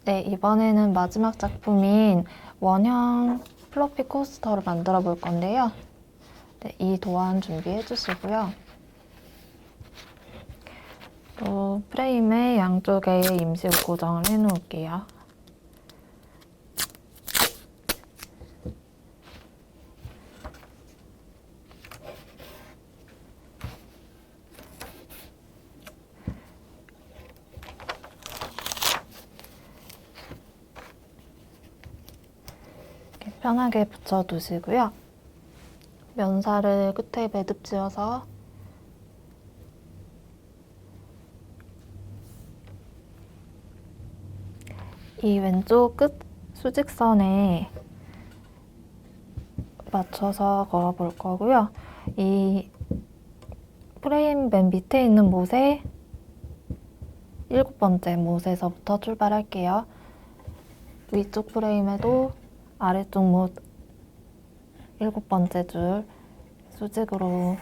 네, 이번에는 마지막 작품인 원형 플로피 코스터를 만들어 볼 건데요. 네, 이 도안 준비해 주시고요. 또 프레임의 양쪽에 임시 고정을 해 놓을게요. 이렇게 편하게 붙여 두시고요. 면사를 끝에 매듭 지어서 이 왼쪽 끝 수직선에 맞춰서 걸어 볼 거고요. 이 프레임 맨 밑에 있는 못에 7번째 못에서부터 출발할게요. 위쪽 프레임에도 아래쪽 못 7번째 줄 수직으로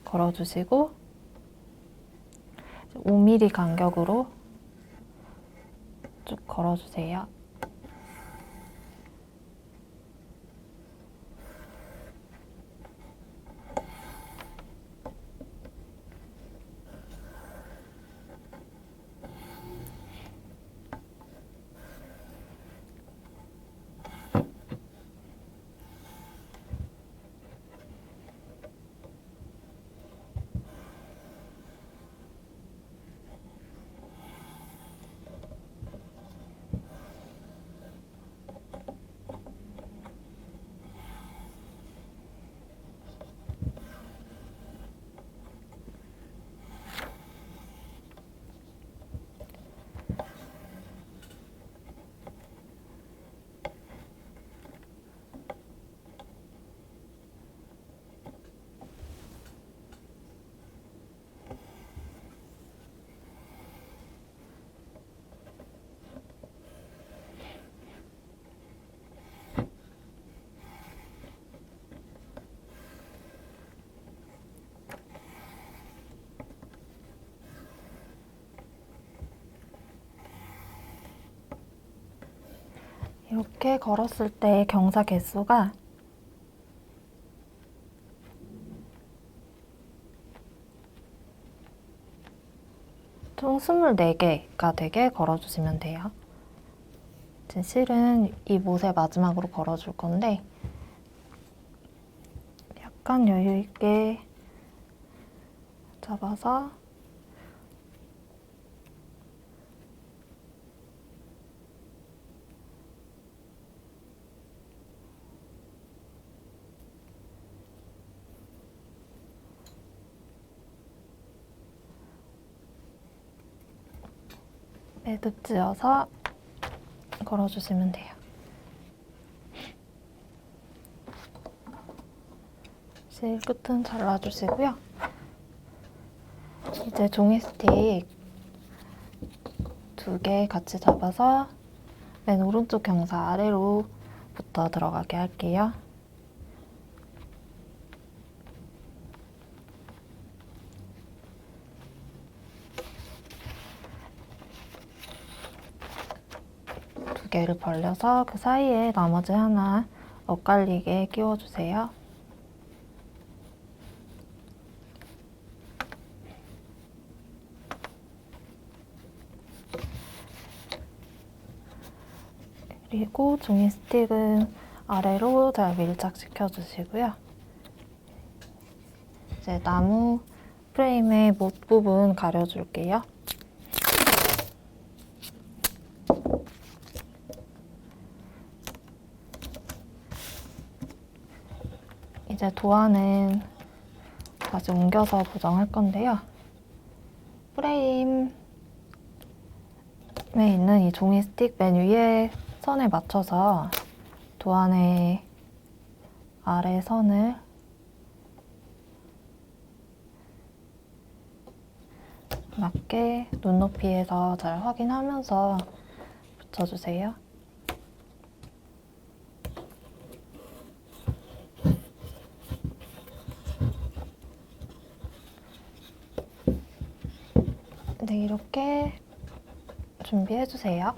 걸어주시고 5mm 간격으로 쭉 걸어주세요. 이렇게 걸었을 때 경사 개수가 총 24개가 되게 걸어주시면 돼요. 이제 실은 이 못의 마지막으로 걸어줄 건데 약간 여유 있게 잡아서 매듭 지어서 걸어주시면 돼요. 실 끝은 잘라주시고요. 이제 종이 스틱 2개 같이 잡아서 맨 오른쪽 경사 아래로부터 들어가게 할게요. 두 개를 벌려서 그 사이에 나머지 하나 엇갈리게 끼워주세요. 그리고 종이 스틱은 아래로 잘 밀착시켜 주시고요. 이제 나무 프레임의 못 부분 가려줄게요. 이제 도안은 다시 옮겨서 고정할 건데요. 프레임에 있는 이 종이 스틱 맨 위에 선에 맞춰서 도안의 아래 선을 맞게 눈높이에서 잘 확인하면서 붙여주세요. 네, 이렇게 준비해주세요.